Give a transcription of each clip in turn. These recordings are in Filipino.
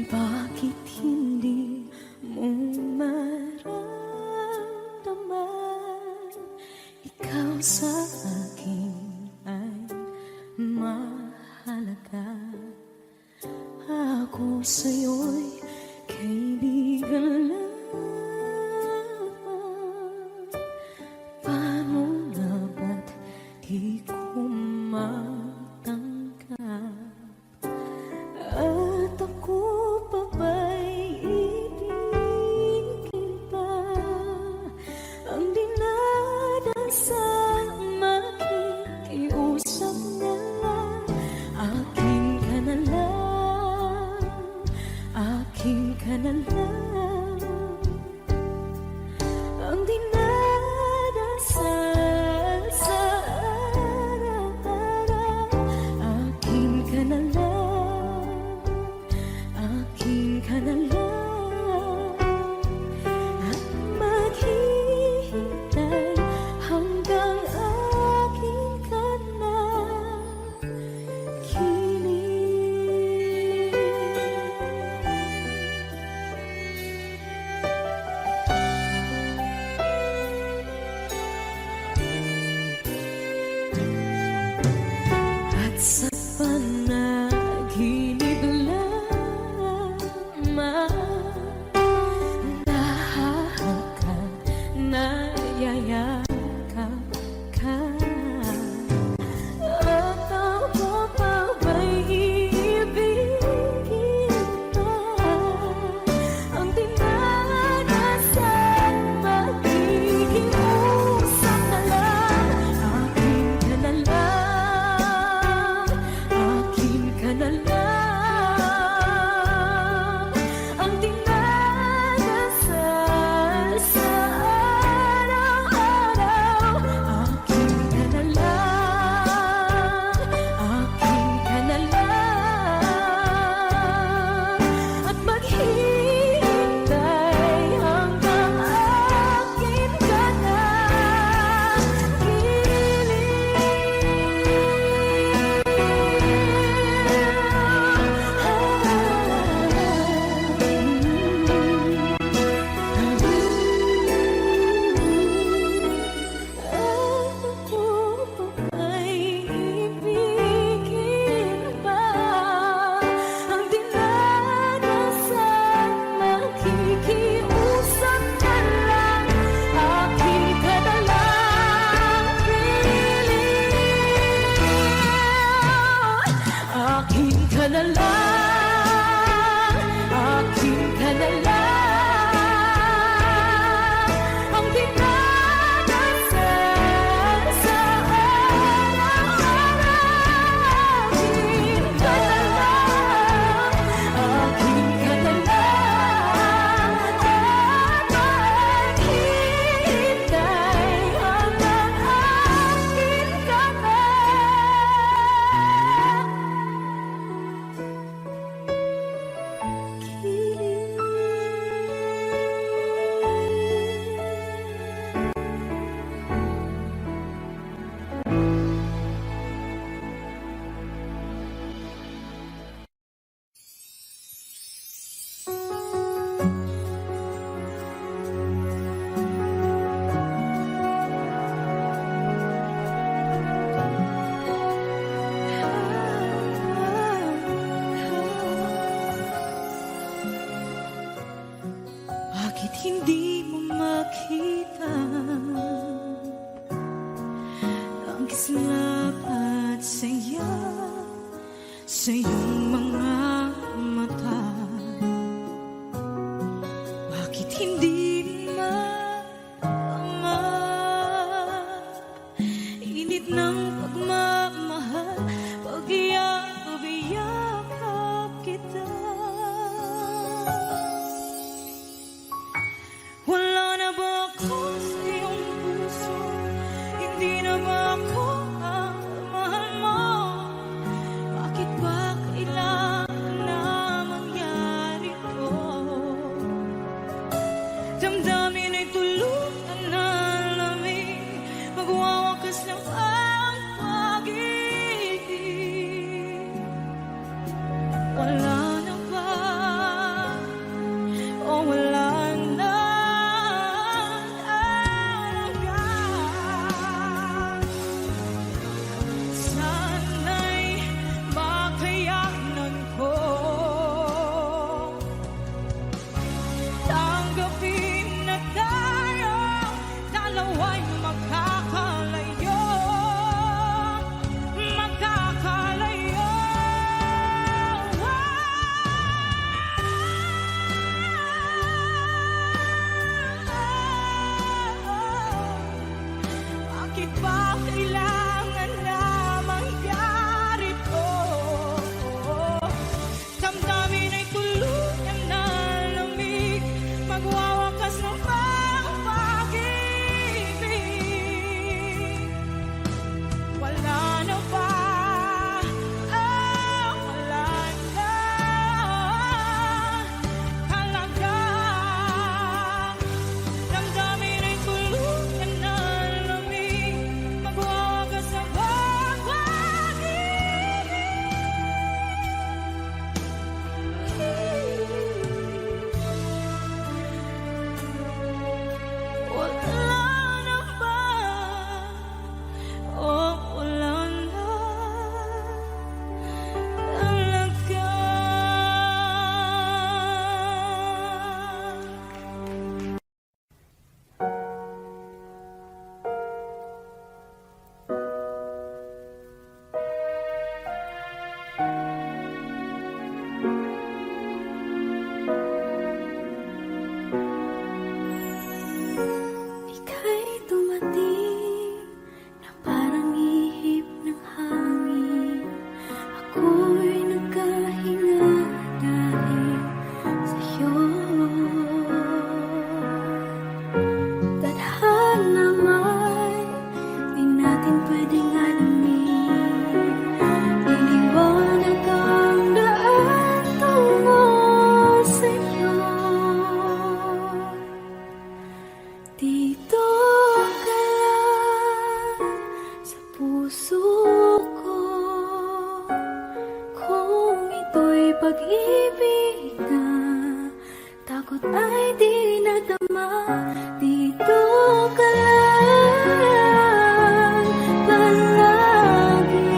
Bakit hindi mo maramdaman? Ikaw sa akin ay mahalaga. Ako sa'yo'y kaibigan lang. Paano nga ba't di ko matanggap? At ako pa ba'y ibigin pa? Ang dinadasal makikiusap na lang. Akin ka na lang, akin ka na lang. Ang dinadasal sa araw-araw. Akin ka na lang, akin ka na lang. At maghihintay hanggang akin ka na kilig. At sa panaginip lamang nahahakan, nayayakap ka. At ako pa ba'y iibigin pa? Ang dinadasal makikiusap na lang. Akin ka na lang, akin ka na lang. Ang dinadasal sa araw-araw. Akin ka na lang, akin ka na lang. At maghihintay hanggang akin ka na Ako pa ba'y ibigin pa? Ang dinadasal makikiusap na lang. Akin ka na lang, piling. Akin ka na lang, akin ka na lang. Ang dinadasal sa araw-araw. Akin ka na lang, akin ka na lang. At maghihintay hanggang akin ka na Bakit hindi mo makita ang kislap at saya sa iyong mga mata? Bakit hindi maama init ng pagmamahal pag iyakap kita? Wala na ba ako sa iyong puso? Hindi na ba ako ang mahal mo? Bakit ba kailangan na mangyari to? Damdamin ay tulutan na lamig, magwawakas na ang pag-ibig. Wala na ba ako'y nagkahinga dahil sa'yo. Tadhana may di natin pwedeng alamin. Iniwanag ang daan tungo sa'yo. Dito ka lang sa puso ko. Kung ito'y pag-ibig na takot ay di nadama. Dito ka lang palagi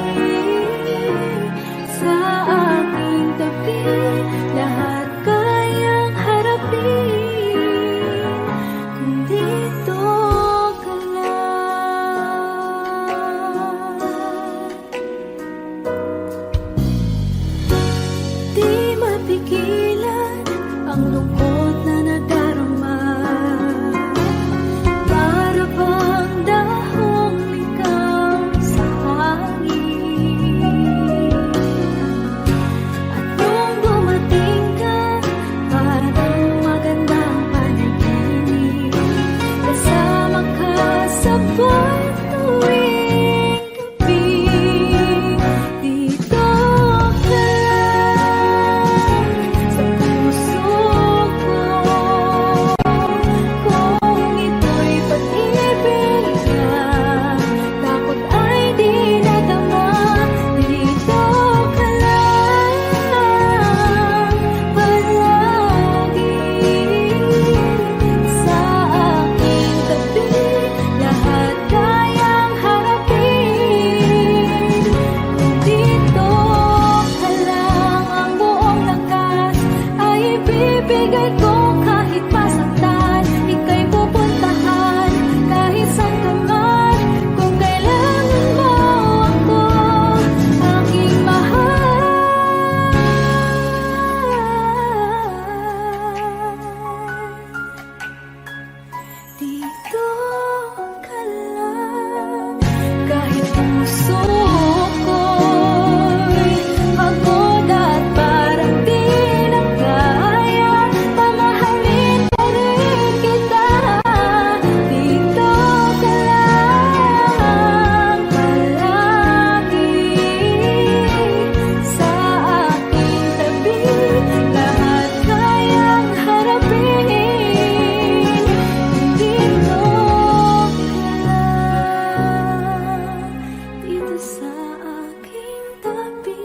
sa aking tabi. Lahat kayang harapin kung dito ka lang. Di mapigilan ang lungkot na nadarama. Para bang dahong ikaw sa hangin. At nung dumating ka, parang magandang panaginip. Kasama ka sa buwan tuwing gabi. Dito ka lang sa puso ko. Kung ito'y pag-ibig na takot ay di nadama. Dito ka lang palagi sa aking tabi. Lahat kayang harapin kung dito ka lang. Ang buong lakas ay ibibigay ko kahit masaktan. Ika'y pupuntahan kahit saan ka man. Kung kailangan mo ako, aking mahal. Dito ka lang kahit puso ko'y pagod at parang di na kaya. Mamahalin pa rin kita. Dito ka lang palagi sa aking tabi. Lahat kayang harapin kung dito ka lang. Dito sa aking tabi.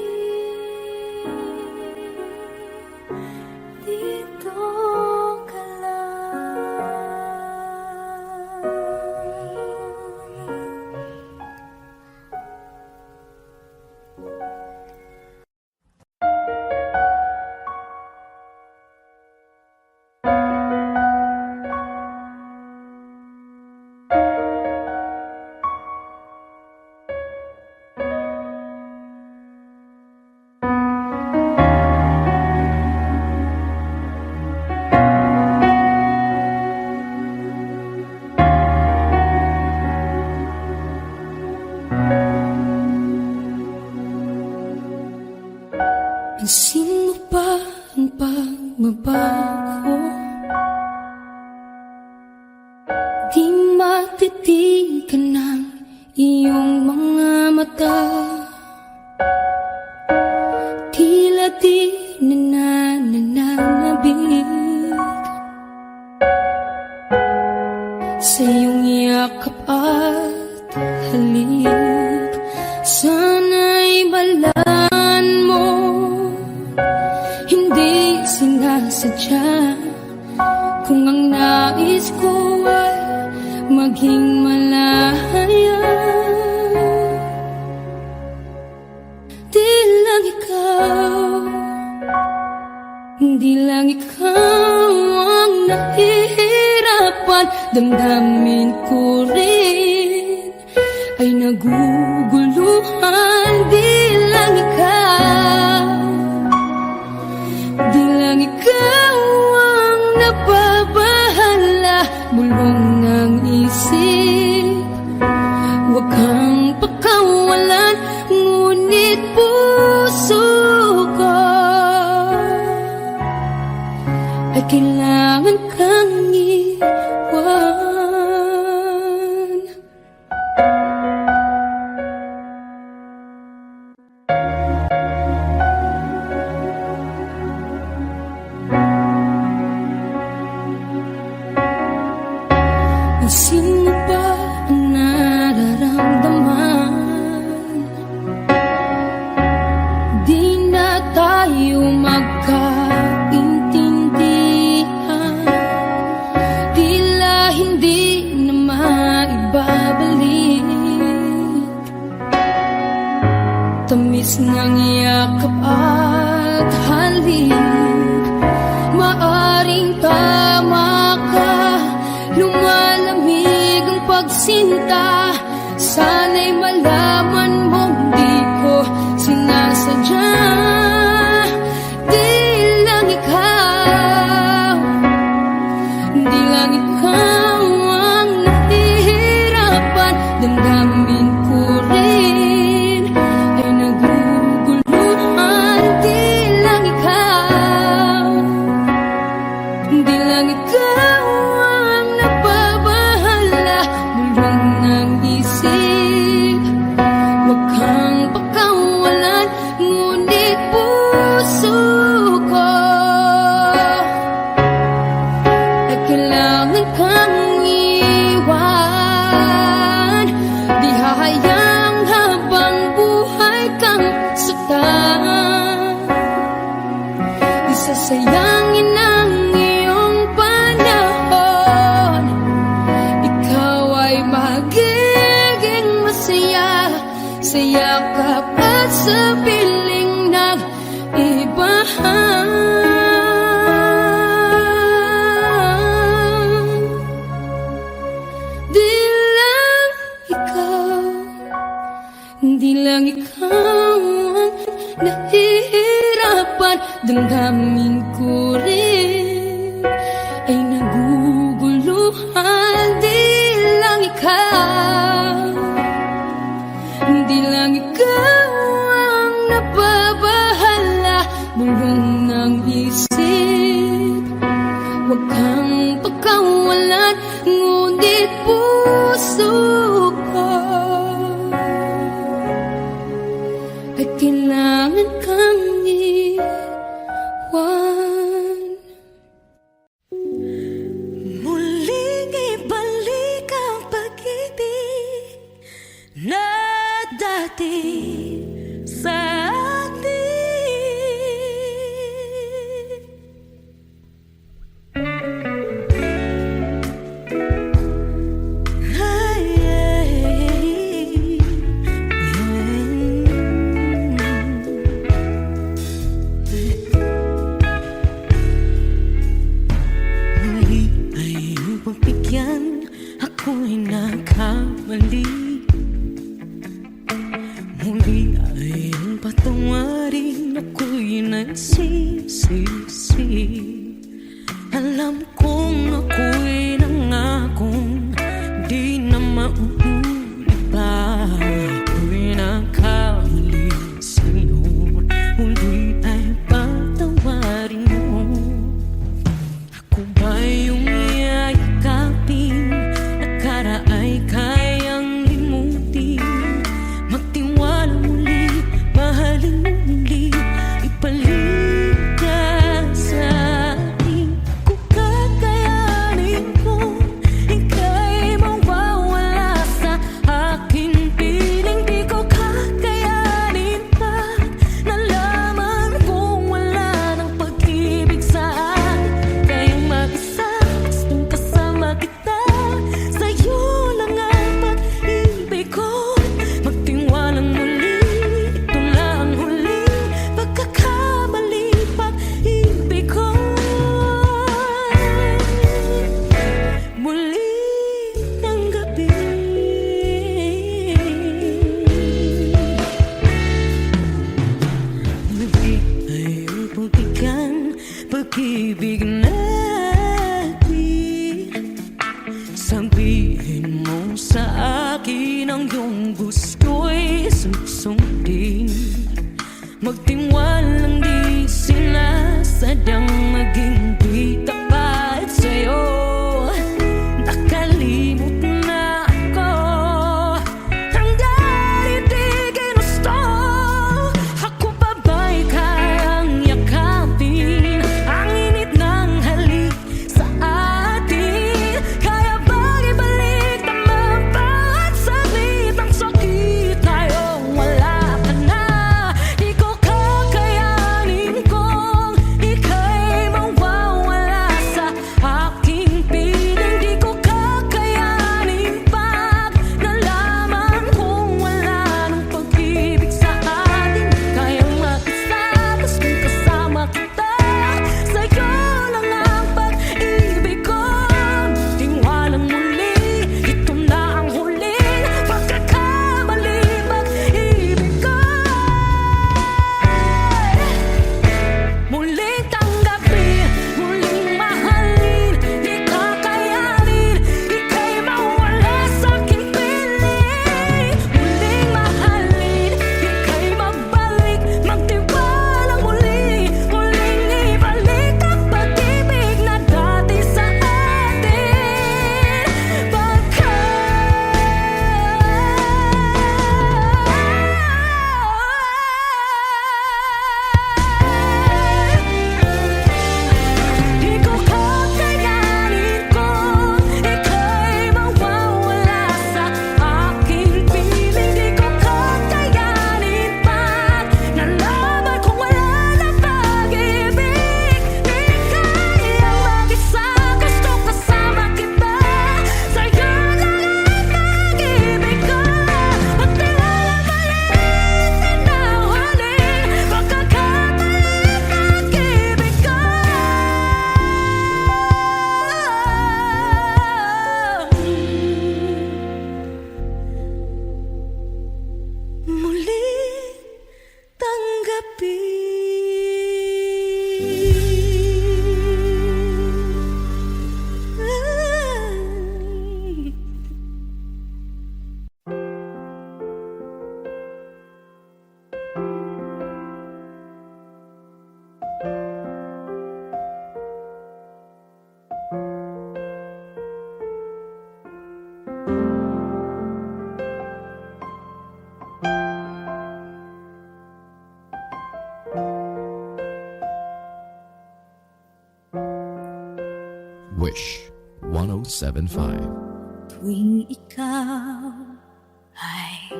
Dito ka Pansin mo ba ang pagbabago? Di matitigan ng iyong mga mata. Tila di nananabig sa iyong yakap at halik. Sana'y balaan mo, hindi sinasadya. Kung ang nais ko ay maging malaya, di lang ikaw, di lang ikaw ang nahihirapan. Damdamin ko rin ay naguguluhan. Di lang ikaw, di lang ikaw ang nababahala. Bulong ng isip, huwag kang pakawalan. Ngunit puso tayo magkaintindihan, tila hindi na maibabalik. Tamis ng yakap at halik, maaring tama ka, lumalamig ang pagsinta. Sana'y malaman mong di ko sinasadya. Di lang ikaw ang nahihirapan. Damdamin ko rin ay naguguluhan. Di lang ikaw ang nababahala. Bulong ng isip, wag kang pakawalan, ngunit puso ko ay kailangan kang iwan. Di hahayang habang buhay kang saktan. Di sasayangin ang iyong panahon. Ikaw ay magiging masaya sa yakap at sa piling ng iba. Di lang ikaw ang nahihirapan. Damdamin ko rin ay naguguluhan. Di lang ikaw ang nababahala. Bulong ng isip, wag kang pagkawalan, ngunit puso ko ay kailangan kang iwan. Muling ibalik ang pag-ibig na dati sa atin. Muli ay pagbigyan, ako'y nagkamali. Muli ay patawarin, ako'y nagsisisi. Alam kong ako'y nangakong di na mauulit pa. Ako'y nagkamali sa'yo, muli ay patawarin mo. Ako ba yung yayakapin, akala ay kayang limutin? Magtiwala muli, mahalin mo muli, ibalik ka sa akin. Kung kakayanin ko, ika'y mawawala sa akin. Piling di ko kakayanin pa, nalaman kong wala ng pag-ibig sa akin. Kayong mag-isa, gustong kasama kita, sa'yo lang ang pag-ibig ko. Magtiwalang muli, ito lang ang huling pagkakamali, pag-ibig ko. Muli ng gabi, muli ay pagbigyan, pag-ibig natin. Sabihin mo sa akin ang iyong gusto'y susundin. Magtiwalang di sila sadyang maging di tapat sa'yo. Nakalimot na ako, hanggang di ginusto. Ako pa ba'y kayang yakapin ang init ng halik sa atin? Kaya bang ibalik naman pa at saglit ang sakit? Tayong wala ka na, di ko kakayanin Wish 107.5. Tuwing ikaw ay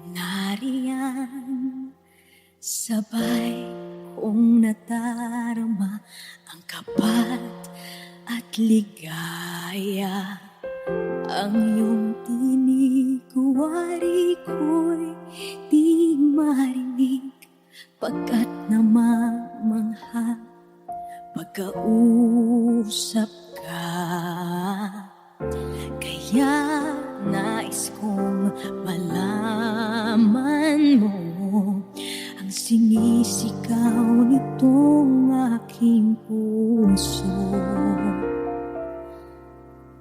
nariyan, sabay kong nadarama ang kapat at ligaya. Ang iyong tinig, wari ko'y di marinig, pagkat namamangha pagkausap ka. Kaya nais kong malaman mo ang sinisigaw nitong aking puso.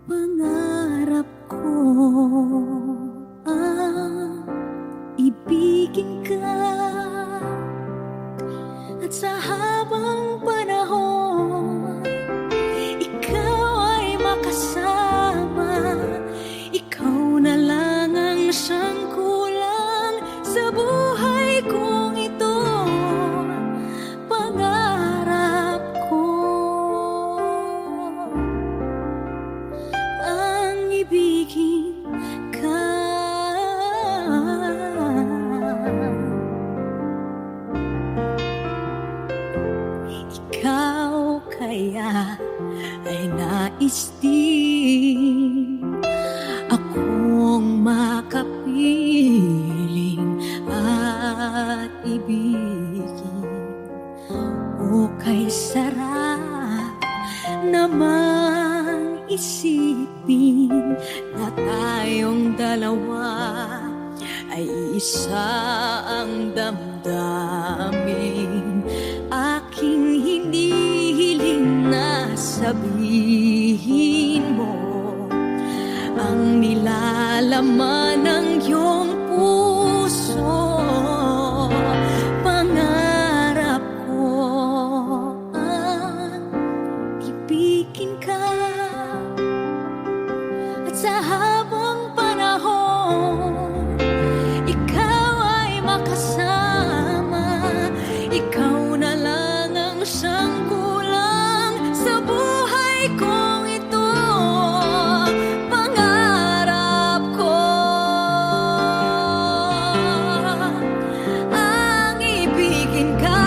Pangarap ko ang ibigin ka, at sa habang panahon ikaw ay makasama. Ikaw na lang ang siyang kulang sa buhay kong ito. Pangarap ko ang ibigin ka. Ikaw kaya ay nais din akong makapiling at ibigin. O kay sarap namang isipin na tayong dalawa ay isa ang damdamin. Aking hinihiling na sabihin mo ang nilalaman ng iyong puso. Pangarap ko ang ibigin ka, at sa habang panahon ikaw ay makasama. Ikaw na lang ang siyang kulang sa buhay kong ito. Pangarap ko ang ibigin ka.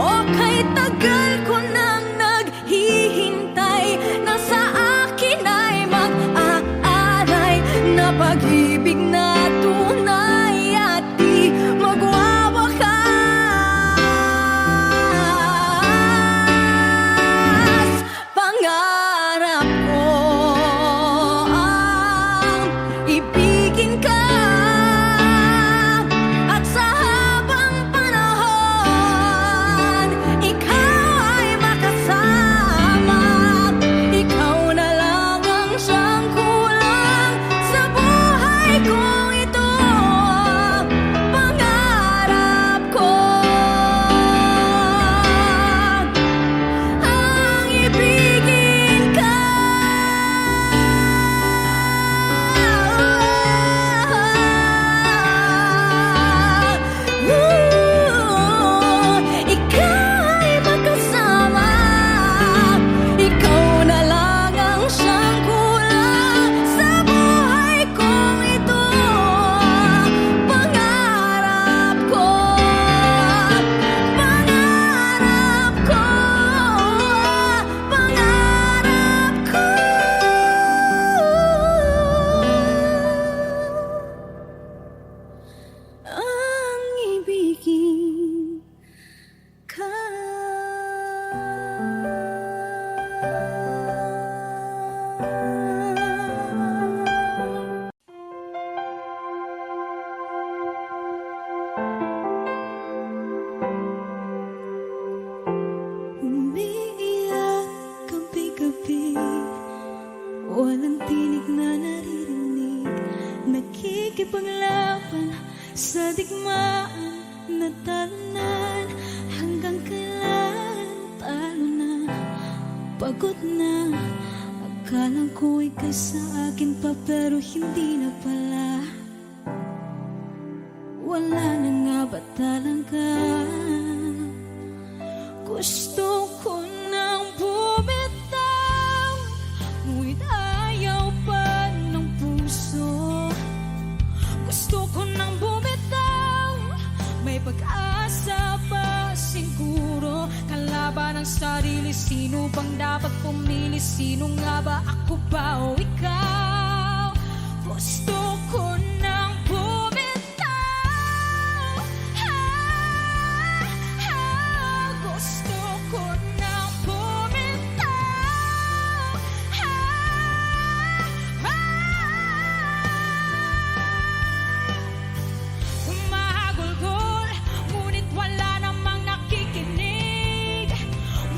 O kay tagal ko nang naghihintay na sa akin ay mag-aalay na pag-ibig na tunay at di magwawakas. Pangarap ko ang ibigin ka, at sa habang panahon ikaw ay makasama. Ikaw na lang ang siyang kulang sa buhay kong ito. Pangarap ko ang ibigin ka. Ikaw ay magkasama. Ikaw na lang ang siyang kulang sa buhay kong ito. Pangarap ko, pangarap ko, pangarap ko ang ibigin ka. Umiiyak gabi-gabi, walang tinig na naririnig, nakikipaglaban sa digmaan na talunan. Hanggang kailan talo na, pagod na. Akala ko ika'y sa akin pa, pero hindi na pala. Wala na nga ba talaga? Gusto ko nang bumitaw, ngunit ayaw pa ng puso. Gusto ko nang bumitaw, may pag-asa pa siguro. Kalaban ng sarili, sino bang dapat pumili? Sino nga ba, ako ba o ikaw? Gusto ko nang bumitaw, gusto ko nang bumitaw, humahagulgol, ngunit wala namang nakikinig.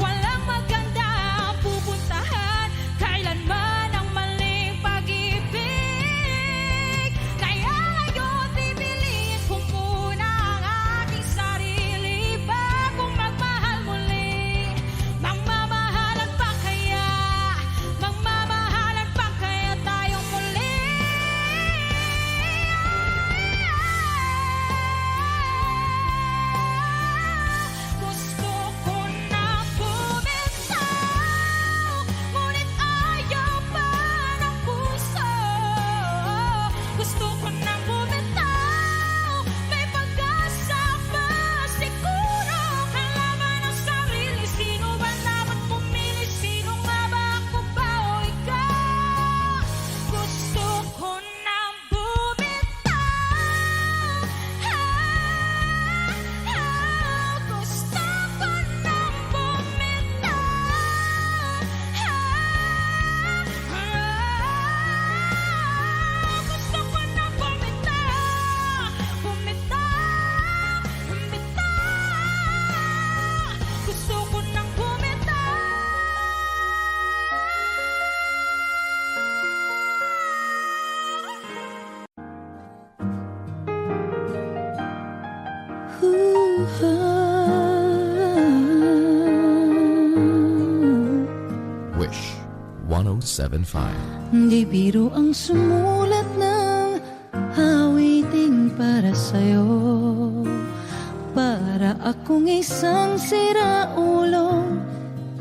Walang maganda ang pupuntahan, kailanman ang maling pag-ibig. Kaya ngayon pipiliin ko muna ang aking sarili bagong magmahal muli. Magmamahalan pa kaya? Magmamahalan pa kaya tayong muli? Gusto ko na bumitaw, ngunit ayaw pa ng puso. Gusto ko na bumitaw, may pag-asa pa siguro. Kalaban ng sarili, sino ba dapat pumili? Sino nga ba, ako ba o ikaw? Gusto ko na bumitaw, gusto ko na bumitaw, gusto ko na bumitaw, bumitaw, bumitaw, gusto ko na bumitaw. Wish 1075. Di biro ang sumulat ng awiting para sa'yo. Para akong isang siraulong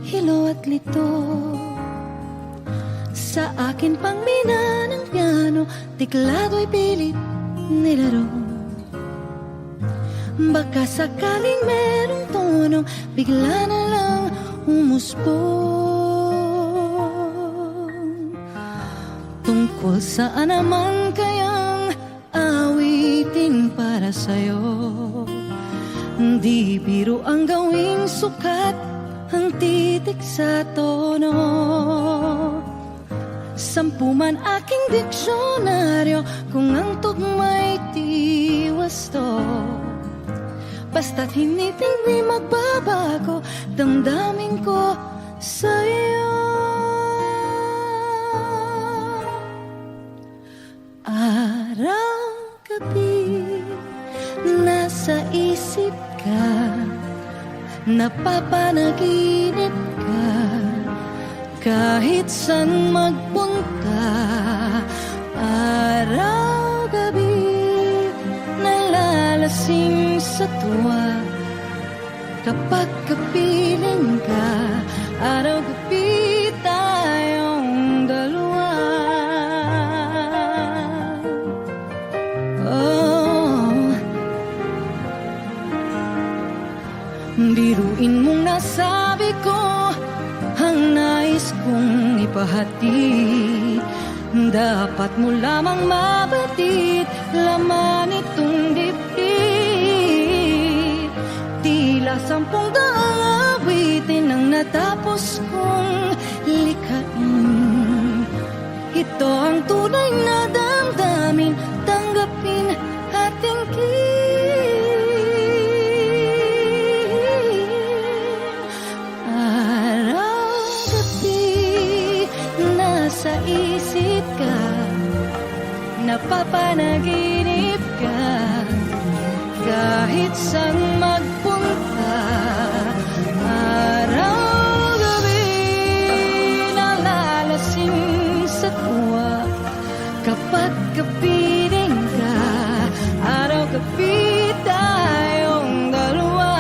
hilo at lito. Sa akin pang mina ng piano, tiklado'y pilit nilaro. Baka sakaling merong tono, bigla na lang umusbong. Tungkol saan naman kayang awitin para sa'yo? Di biro ang gawing sukat ang titik sa tono. Sampu man aking diksyonaryo, kung ang tugma'y tiwasto. Basta't hindi magbabago damdamin ko sa'yo. Araw-gabi nasa isip ka, napapanaginip ka, kahit saan magpunta. Araw-gabi nalalasing sa tuwa, kapag kapiling ka. Araw-gabi tayong dalawa. Oh, biruin mong nasabi ko ang nais kong ipahatid. Dapat mo lamang mabatid laman itong dibdib. Tila 10 awitin ang natapos kong likhain. Ito ang tunay na damdamin, tanggapin at tingin. Araw-gabi nasa isip ka, napapanaginip ka, kahit saan magpunta. Araw-gabi nalalasing sa tuwa, kapag kapiling ka. Araw-gabi tayong dalawa.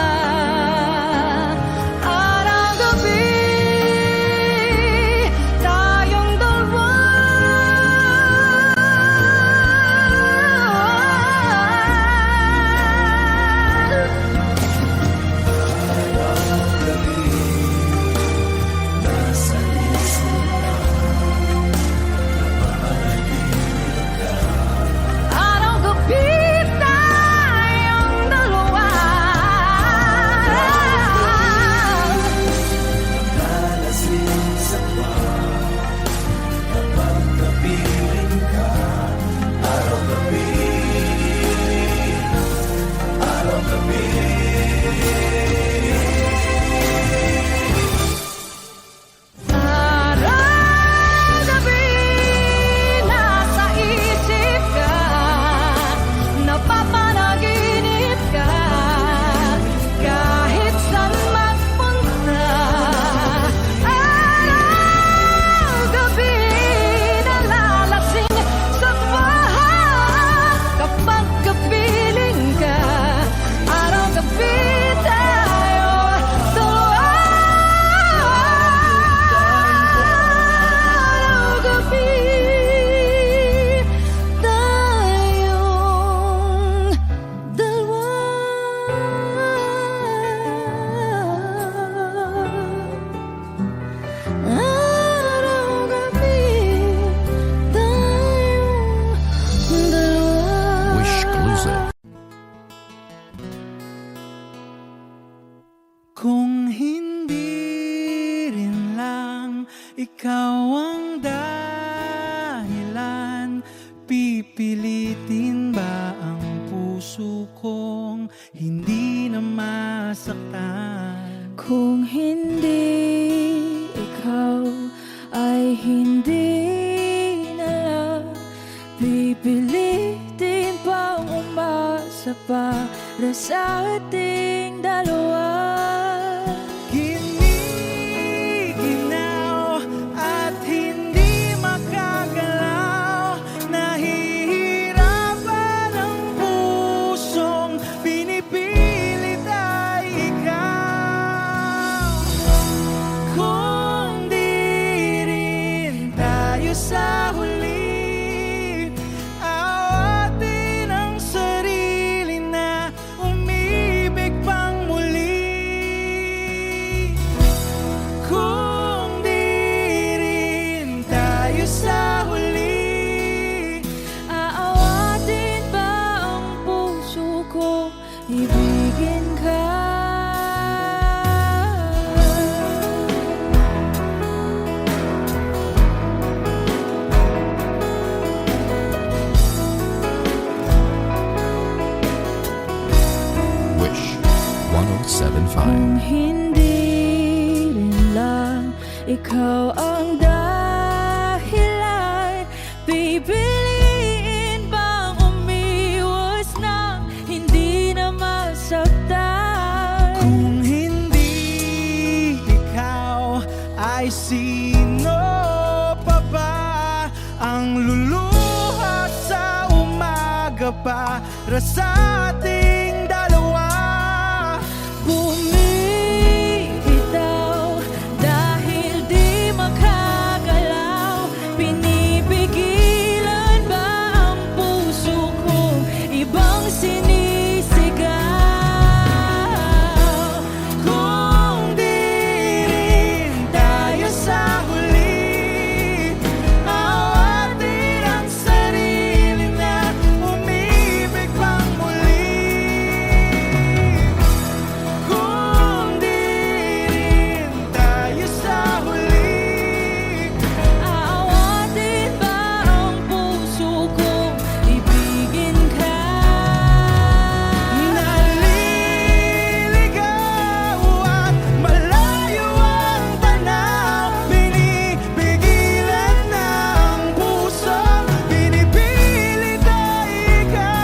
masaktan. Kung hindi ikaw ay hindi na lang pipilitin pang umasa para sa ating dalawa. Giniginaw at hindi makagalaw, nahihirapan ang pusong pinipilit ay ikaw. Kung di rin tayo sa huli, awatin ang sarili na umibig pang muli. Kung di rin tayo sa huli, Aawatin ba ang puso ko, ibigin ka? Wish 1075. Kung hindi rin lang ikaw ang dahilan, pipiliin bang umiwas na hindi na masaktan? kung hindi ikaw, ay sino pa ba ang luluha sa umaga para sa ating dalawa? Bumibitaw dahil di makagalaw, pinipigilan ba ang puso ko, ibang sinisigaw? Kung di rin tayo sa huli, awatin ang sarili na umibig pang muli. Kung di rin tayo sa huli, Aawatin ba ang puso ko, ibigin ka? naliligaw at malayo ang tanaw, pinipigilan ng puso, pinipilit ay ikaw.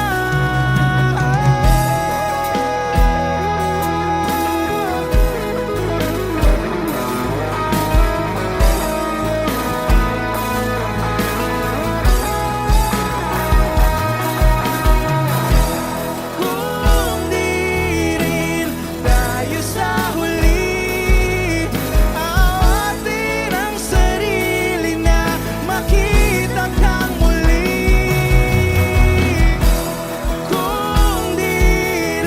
Kung di rin tayo sa huli, awatin ang sarili na makita kang muli. Kung di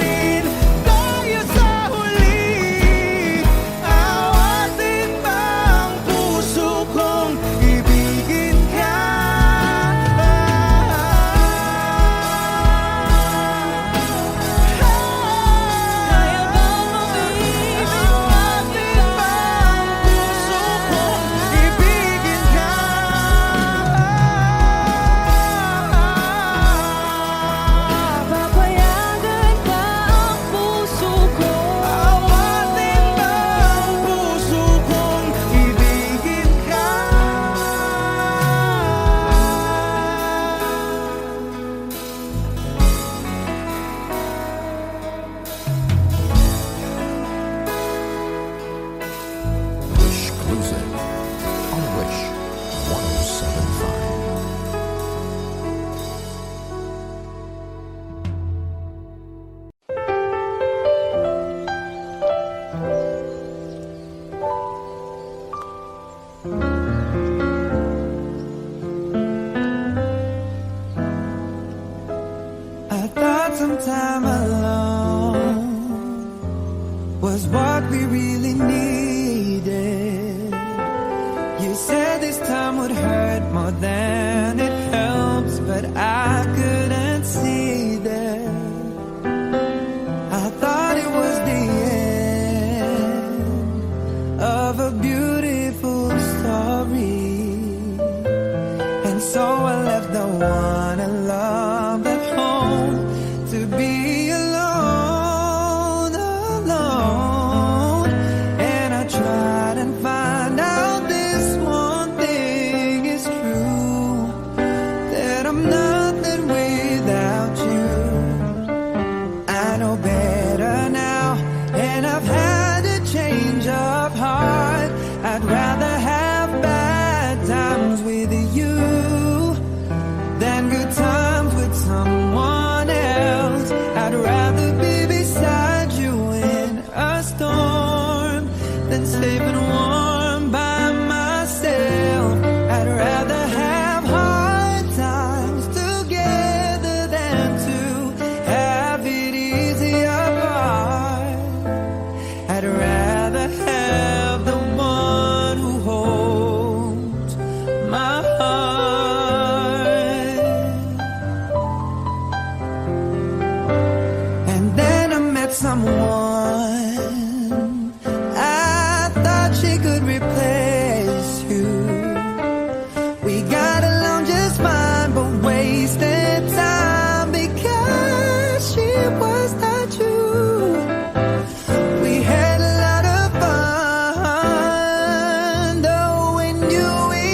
rin tayo sa huli, awatin ba ang puso kong ibigin ka? Kaya bang umibig Awatin ba ang puso kong ibigin ka? Papayagan ba ang puso ko? Awatin ba ang puso kong ibigin ka? Wish Cruiser on Wish 1075. I thought some time alone was what we really needed. You said this time would hurt more than it helps, but I couldn't see that. I thought it was the end of a beautiful story, and so I left the one I loved at home to be alone, alone. someone. I thought she could replace you. We got along just fine, but wasted time because she was not you. We had a lot of fun, though we knew we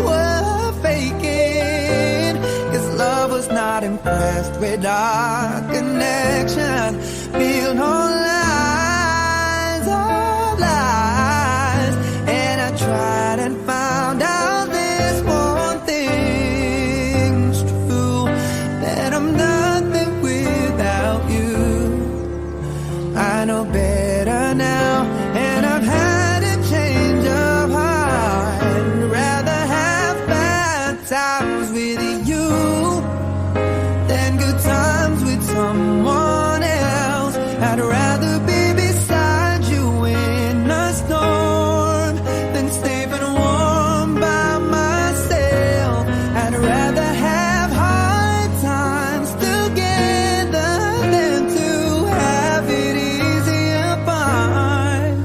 were faking, 'cause love was not impressed with our connection. Built on lies of lies, and I tried and found out this one thing's true, that I'm nothing without you. I know better now, and I've had a change of heart. I'd rather have bad times with you than good times with someone else. I'd rather be beside you in a storm than safe and warm by myself. I'd rather have hard times together than to have it easy apart.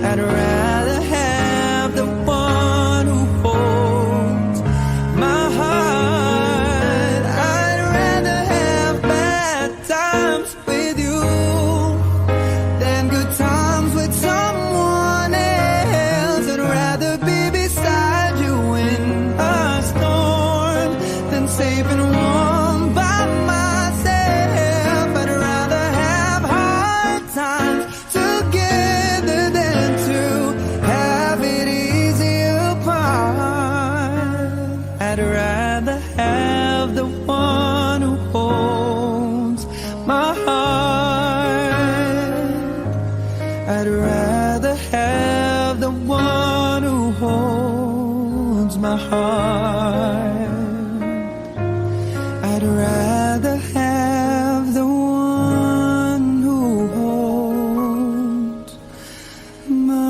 I'd rather have the one who holds my heart. I'd rather have bad times with you than good times with someone else. I'd rather be beside you in a storm than safe and warm by myself. I'd rather have hard times together than to have it easy apart. I'd rather have the one who holds my heart. I'd rather have the one who holds my heart. I'd rather have the one who holds my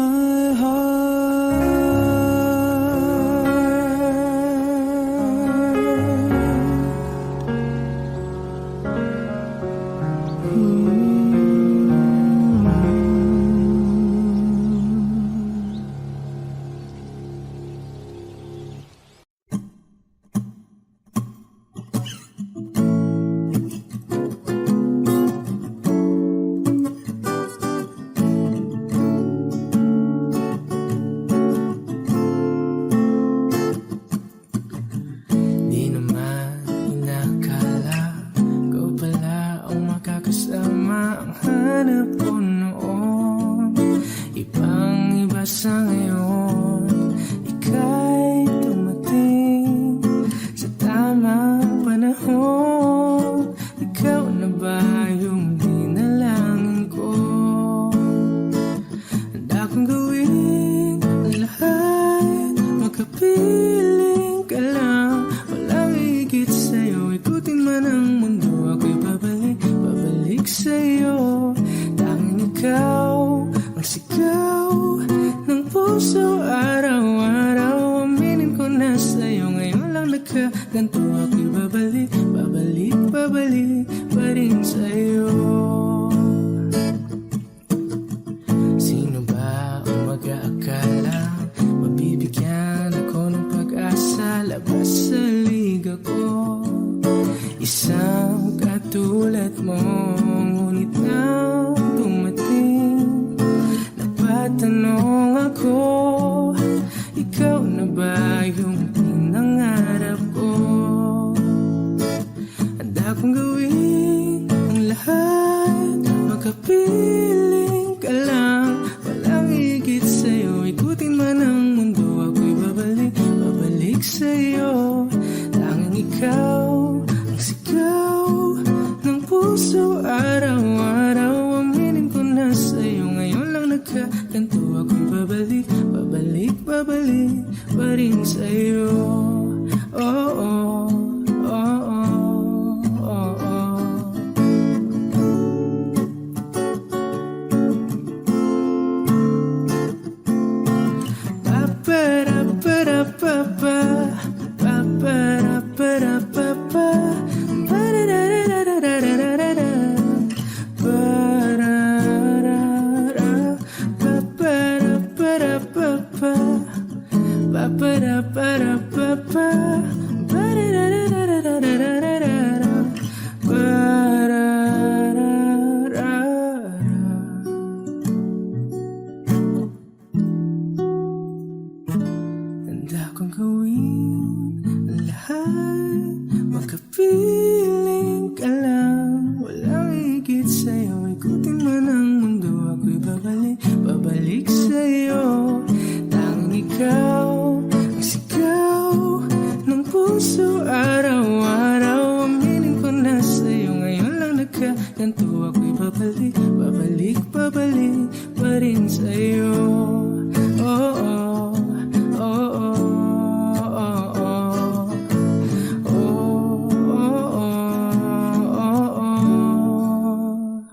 Di naman inakala ikaw pala ang makakasama ang hanap ko noon. Ibang iba sa ngayon, ika'y dumating sa tamang panahon. Ikaw na ba yung dinalangin ko? Handa kong gawin ang lahat, makapiling ka lang. Walang higit sa'yo, ikutin man ang mundo, ako'y babalik, babalik sa'yo. Tanging ikaw ang sigaw ng puso araw-araw. Aminin ko na sa'yo, ngayon lang nagkaganto, ako'y babalik, babalik, babalik pa rin sa'yo. Sino ba ang mag-aakala mabibigyan ako ng pag-asa, labas sa liga ko? Isang katulad mo, ngunit nang dumating, napatanong ako, ikaw na ba yung pinangarap ko? Handa kong gawin ang lahat, makapiling ka lang. Walang higit sa'yo, ikutin man ang mundo, ako'y babalik, babalik sa'yo. Tanging ikaw ang sigaw ng puso araw-araw. Aminin ko na sa'yo, ngayon lang nagkaganto, ako'y babalik, babalik, babalik pa rin sa'yo. Oh, oh, oh, oh, oh, oh. ganito ako'y babalik, babalik, babalik pa rin sa'yo. Oh, oh, oh, oh, oh, oh.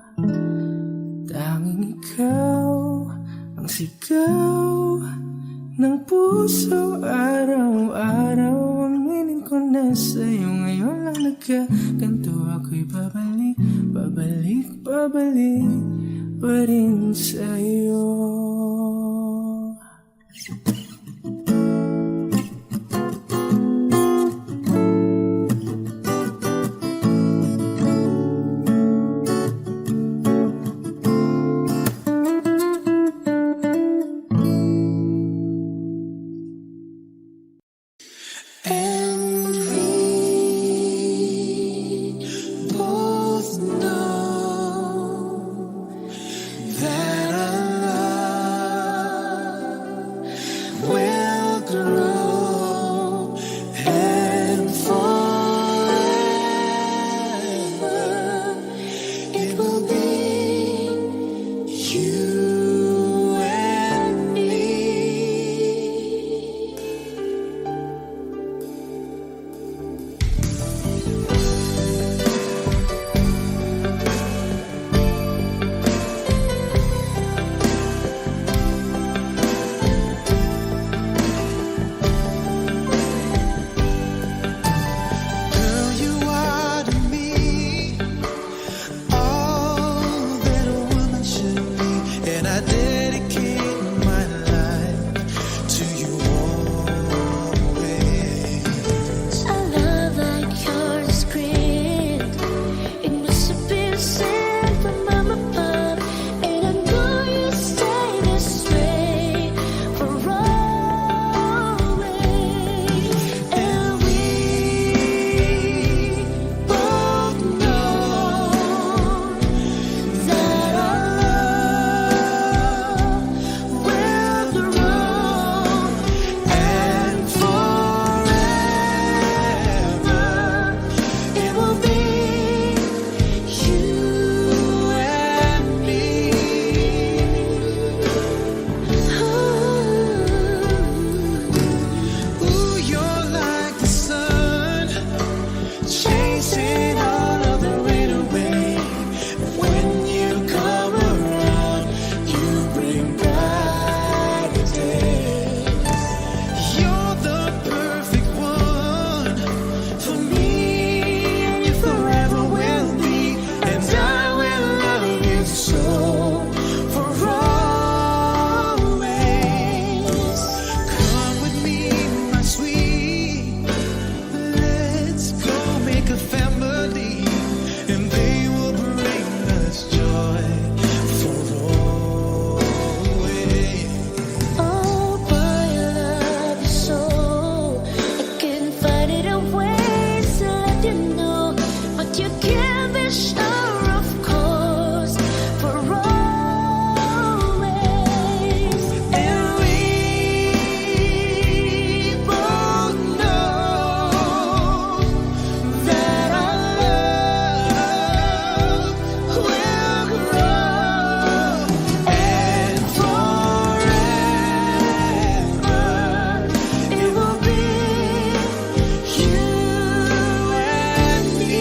Tanging ikaw ang sigaw ng puso araw-araw. Aminin ko na sa'yo ngayon lang nagkaganto. Ako'y babalik, babalik, babalik pa rin sa'yo. And we both know that our love will grow, and forever it will be you and me. Girl, you are to me all that a woman should be, and I dedicate my life to you always. A love like yours is great. It must have been sent from up above, and I know you stay this way for always. And we both know that our love will grow, and forever it will be you and me. Ooh, you're like the sun, chasing all of the rain away. When you come around, you bring brighter days. You're the perfect one for me, and you forever will be, and I will love you so for always. Come with me, my sweet. Let's go make a family, and they will bring us joy for always. Oh, boy, I love you so. I can't find it away to let you know, but you can be sure, of course, for always. And we both know that our love will grow, and forever it will be you and me.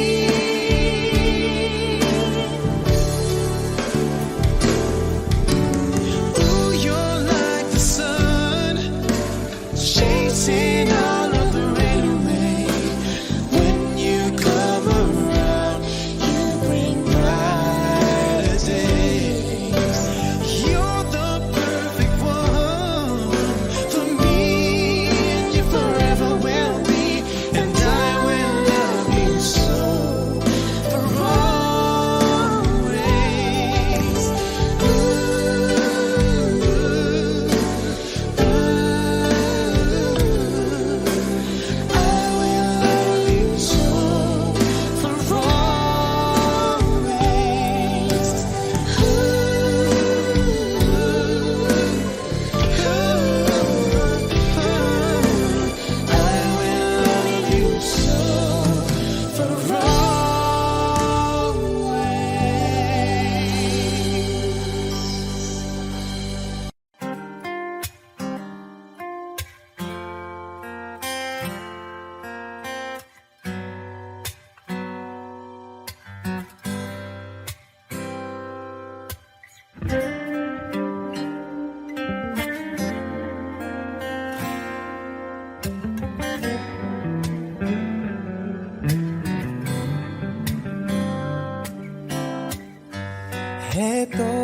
Heto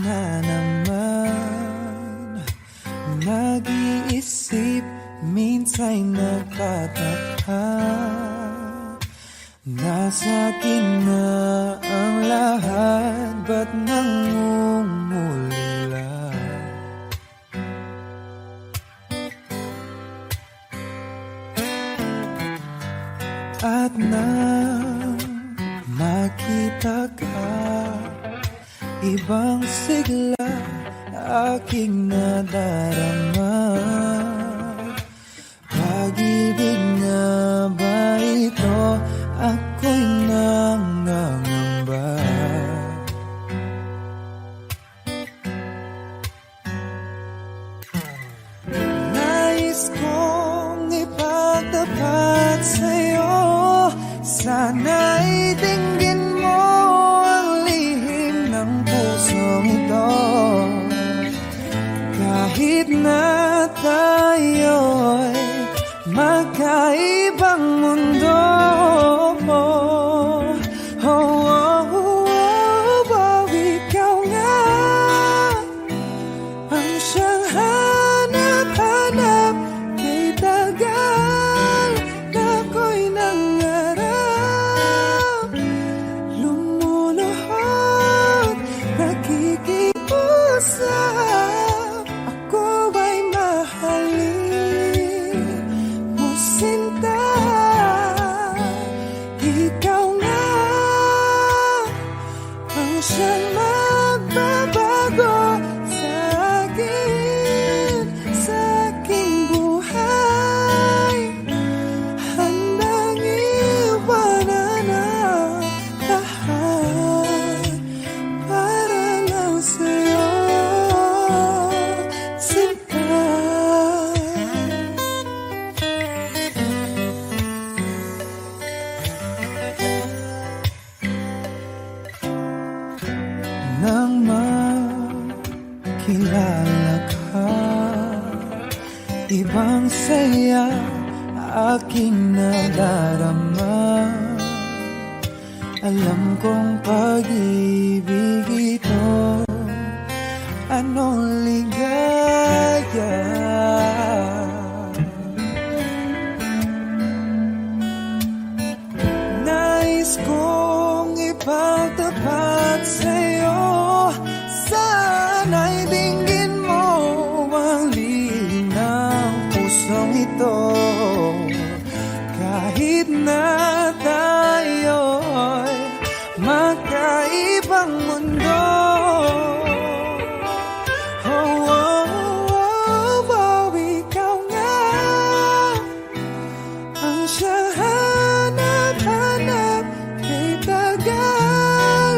na naman, nag-iisip, minsan'y nagtataka. Nasa akin na ang lahat, ba't nangungulila? At nang makita ka, ibang sigla aking nadarama. Pag-ibig na ba ito? Ako'y nangangamba. Nais kong ipagtapat sa'yo, sana'y dinggin mo ang lihim ng pusong ito. Kahit na tayo'y magkaibang mundo, ikaw nga ang siyang hanap-hanap. Kay tagal na ako'y nangarap, lumuluhod, nakikipusap. Ako ay mahalin mo, sinta. Ikaw nga ang siyang magbabago sa aking buhay. Handang iwanan ang lahat para lang sa'yo, sinta. Nang makilala ka, ibang saya aking nadarama. Alam kong pag-ibig ito, anong ligaya. Nais kong ipagtapat sa'yo, sana'y dinggin mo ang lihim ng pusong ito. Kahit na tayo'y magkaibang mundo, ikaw nga ang siyang hanap-hanap. Kay tagal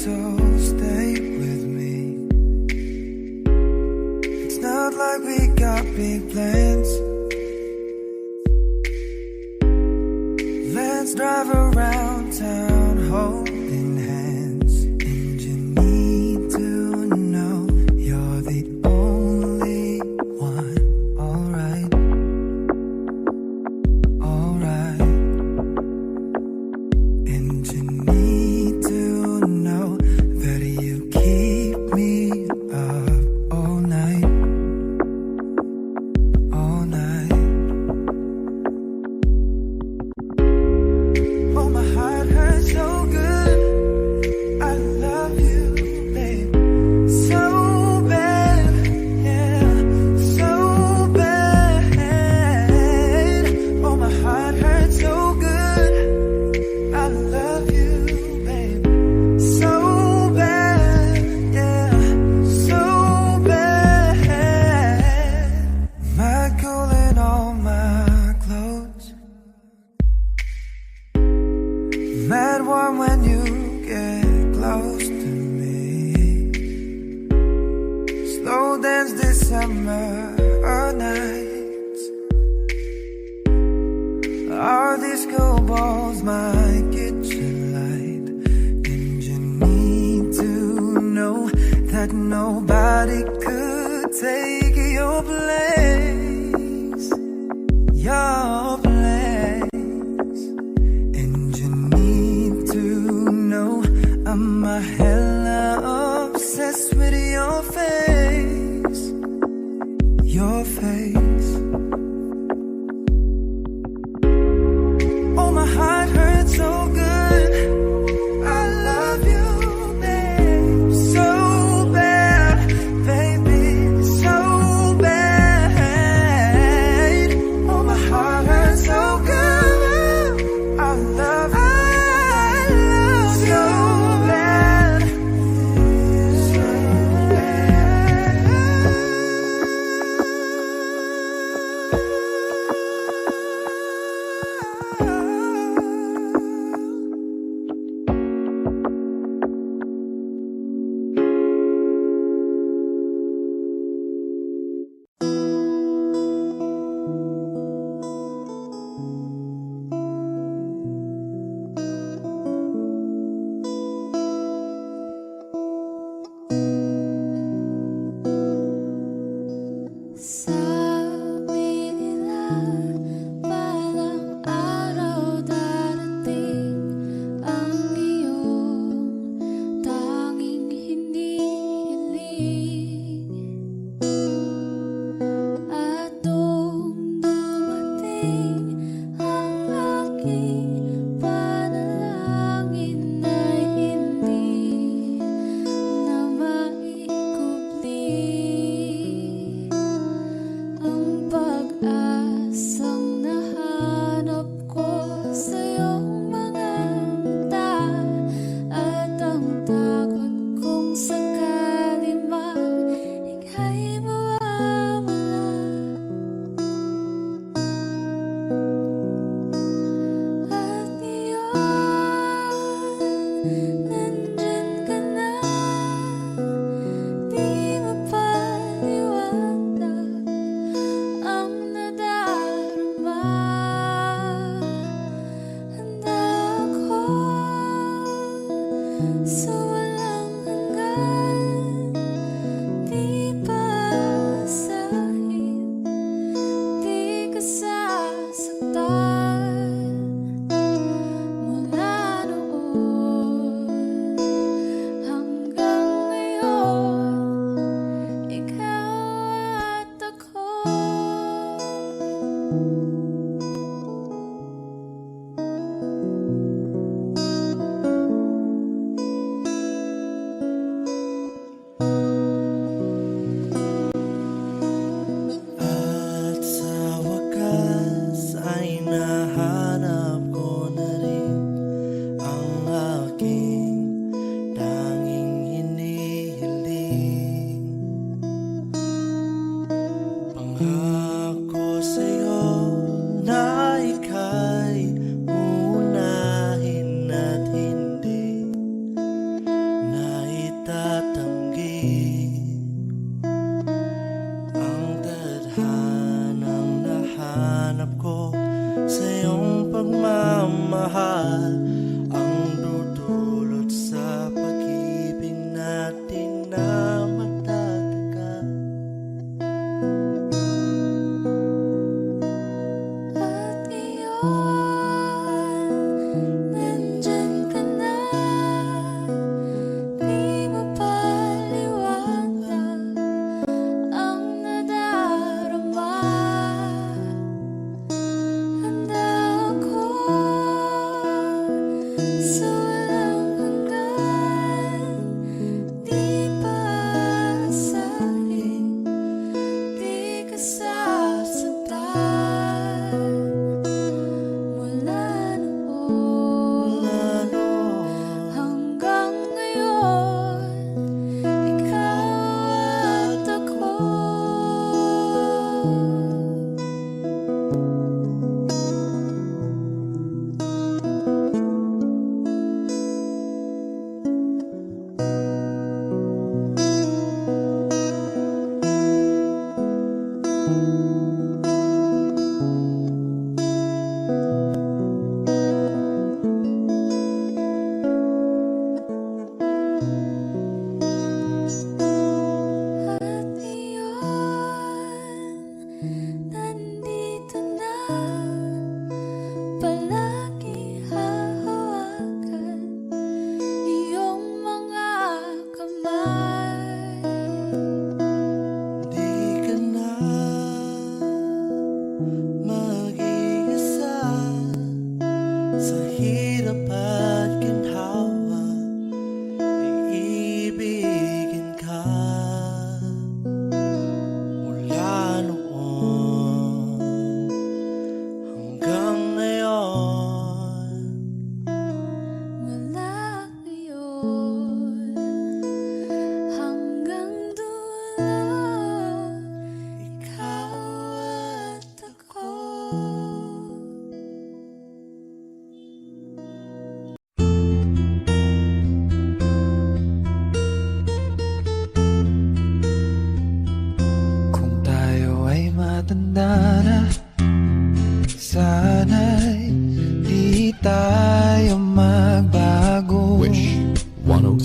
so stay with me. It's not like we got big plans. Let's drive around town holding hands. And you need to know you're the only one. Alright, alright. And you need to know that you keep me up all night, all night. Oh, my heart hurts so good. I love you, babe, so bad, yeah, so bad. Oh, my heart hurts so good. I love you, babe, so bad, yeah, so bad. Mad cool in all my clothes, mad warm when you get close to me. Slow dance December nights. Our disco balls my kitchen light. And you need to know that nobody could take your place, your place. And you need to know I'm a hella obsessed with your face, your face. Oh, my heart hurts so good. I love you, babe, so bad, baby, so bad. Oh, my heart hurts so good. I love you, so bad, so Sabi nila balang araw darating ang iyong tanging hinihiling. At nung dumating ang aking panalangin ay hindi na maikubli. Ang pag-asang nahanap ko sa iyong mga mata at ang takot kong sakali man ika'y mawawala. At ngayon, nandyan ka na, di mapaliwanag ang nadarama. Handa ako sa walang hanggan, di paasahin, di ka sasaktan. Mula noon hanggang ngayon, ikaw at ako.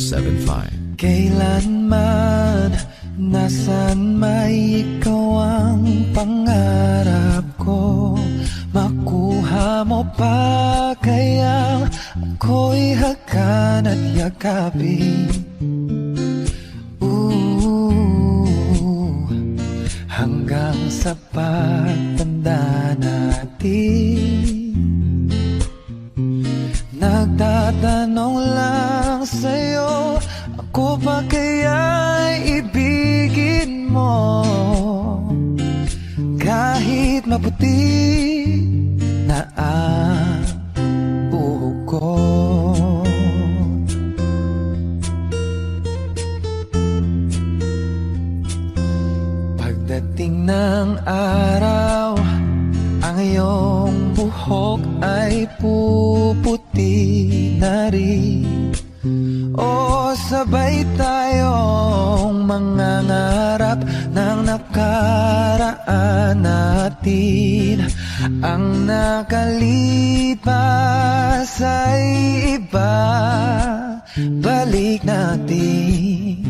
1075. Kailanman, nasan may ikaw ang pangarap ko. Makuha mo pa kaya ako'y hakan at yakapin. Hanggang sa pagtanda natin, nagtatanong lang sa'yo, ako ba kaya'y ibigin mo? Kahit maputi na ang buhok ko. Pagdating ng araw, ang iyong buhok ay puputi na rin. O sabay tayong mangangarap ng nakaraan natin. Ang nakalipas ay iba, balik natin.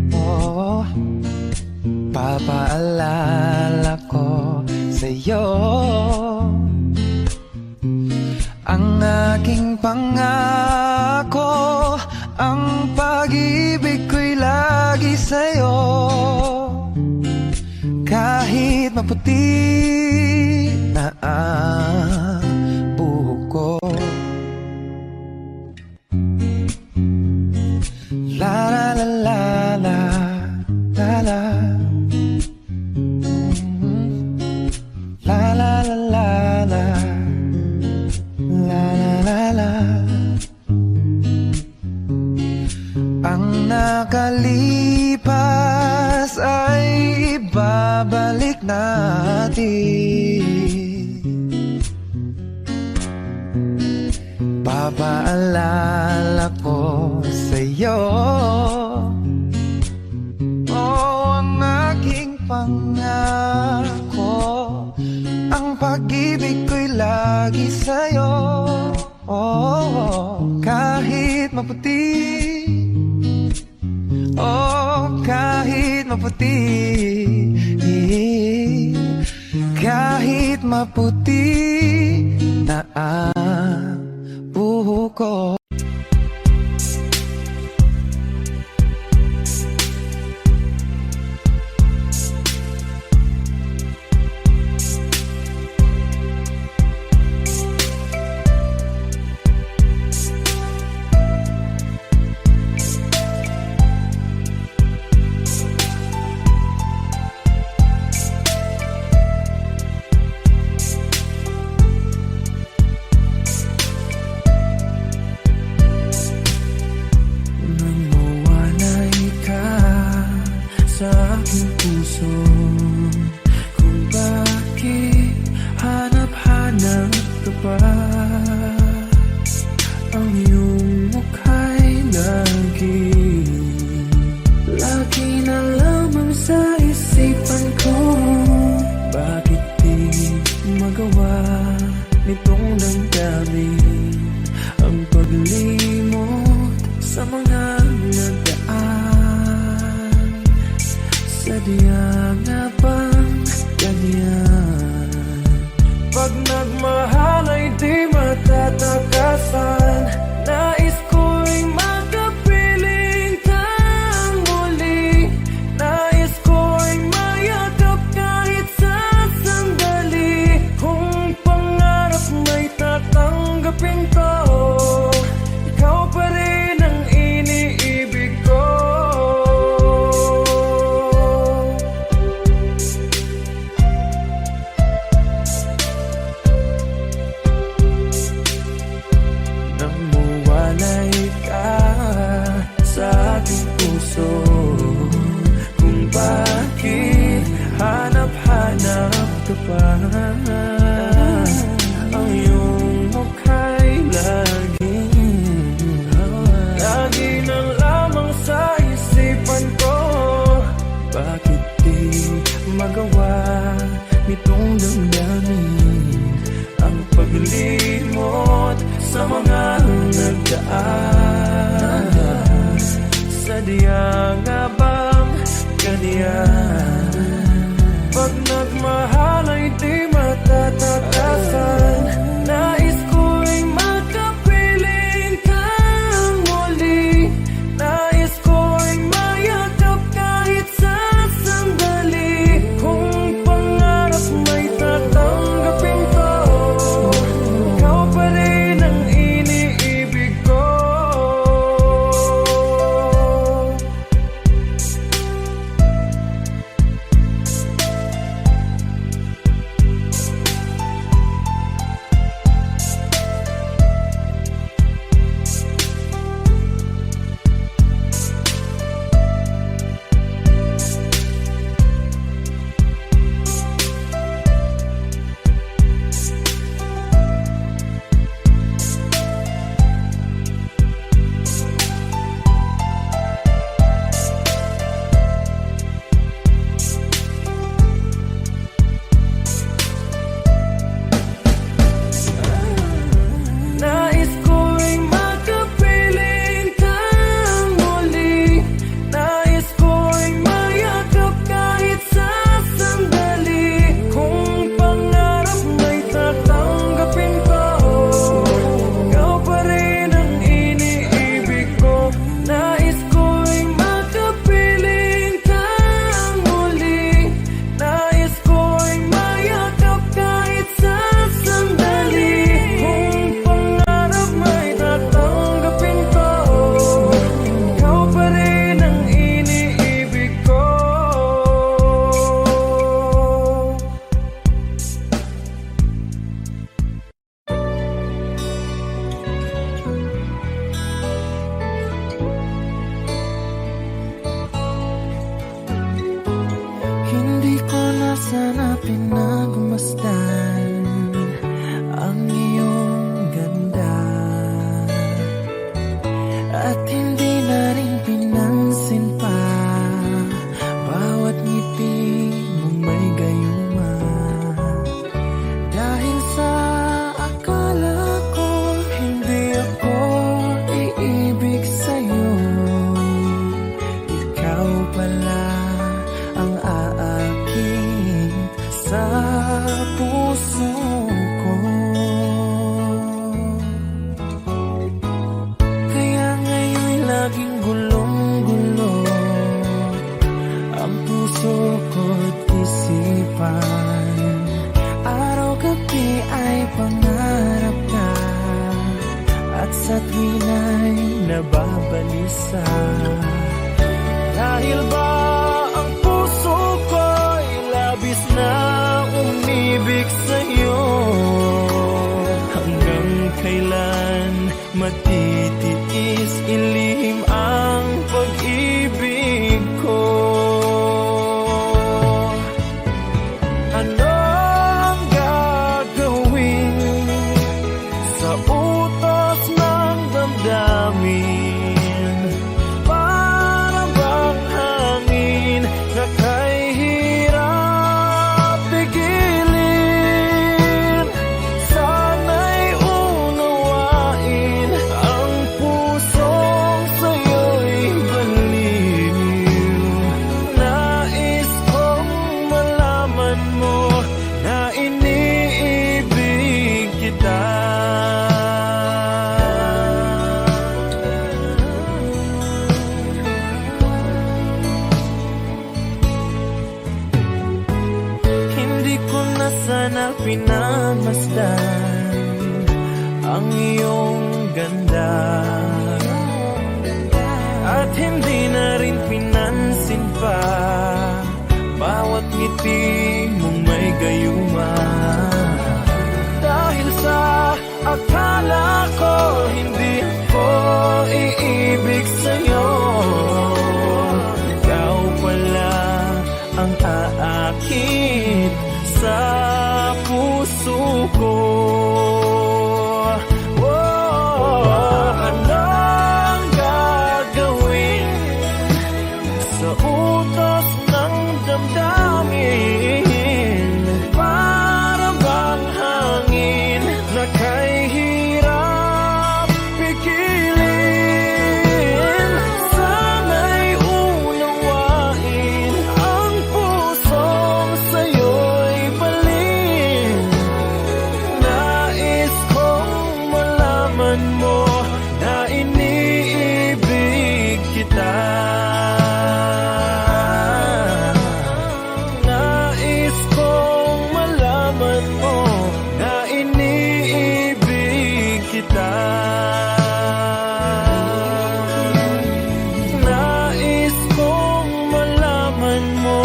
Oh, papaalala ko sa'yo ang aking pangako, ang pag-ibig ko'y lagi sa'yo. Kahit maputi na ang buhok ko. La la la la la la la. La la la la la. La la la la. Ang nakalipas ay ibabalik natin. Papaalala ko sa'yo, oh, ang aking pangako, ang pag-ibig ko'y lagi sa'yo. Oh, kahit maputi, oh, kahit maputi, kahit maputi na ang buhok ko. At hindi na rin pinansin pa bawat ngiti mong may gayuma. Dahil sa akala ko hindi ako iibig sa'yo, ikaw pala ang aakit sa puso ko. Kaya ngayon laging gulong-gulo ang puso ko't isipan. Araw-gabi ay pangarap ka, at sa tuwina'y nababalisa. Dahil ba ang puso ko'y labis na umibig sa'yo? Hanggang kailan matitiis ilihim ang pag-ibig ko? Ano ang gagawin sa utos ng damdamin? Para bang hangin na kay hirap pigilin? Sana'y unawain ang pusong sa'yo'y baliw. Nais kong malaman mo na iniibig kita. Hindi ko na sana pinamasdan ang iyong ganda, at hindi na rin pinansin pa bawat ngiti mong may gayuma. Dahil sa akala ko hindi ako iibig sa'yo, ikaw pala ang aakit sa puso ko. Ano ang gagawin sa utos ng damdamin? Para bang hangin na kay hirap pigilin? Sana'y unawain ang pusong sa'yo'y balin. Nais kong malaman mo na iniibig kita. Nais kong malaman mo na iniibig kita. Nais kong malaman mo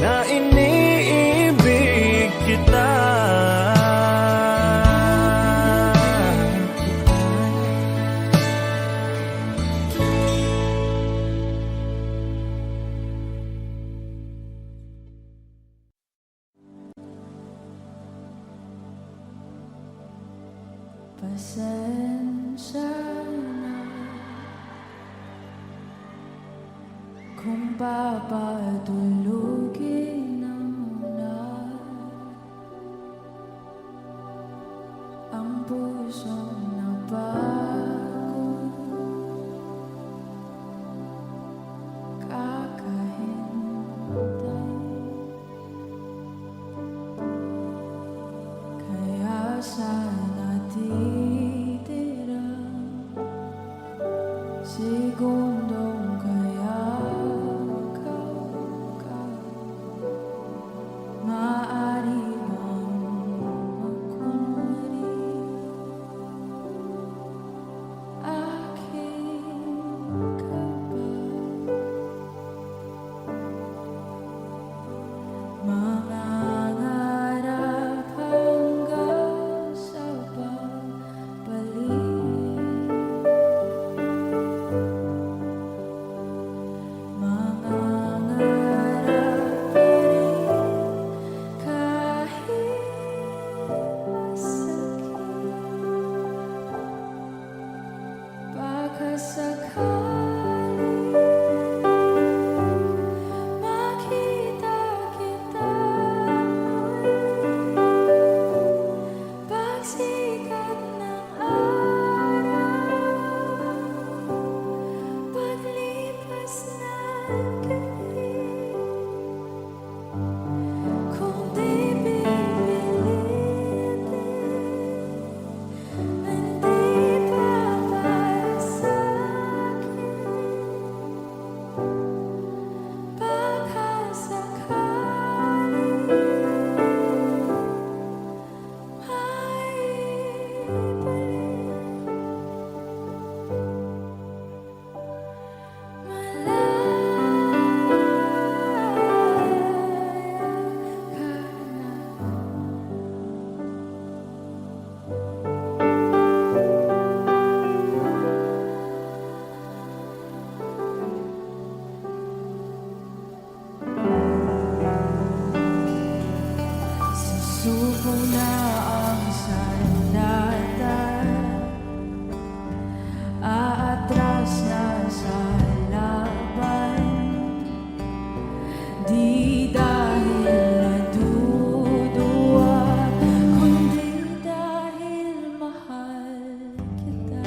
na iniibig kita. Pasensya na kung papatulugin na muna ang pusong napagod. Kakahintay, kaya sana titira segundong kaya ka maaari bang magkunwari aking ka ba? Mangangarap hanggang sa pagbalik Kung di pipilitin, hindi pa para sa'kin. Baka sakaling susuko na ang sandata, aatras na sa laban. Di dahil naduduwa, kundi dahil mahal kita.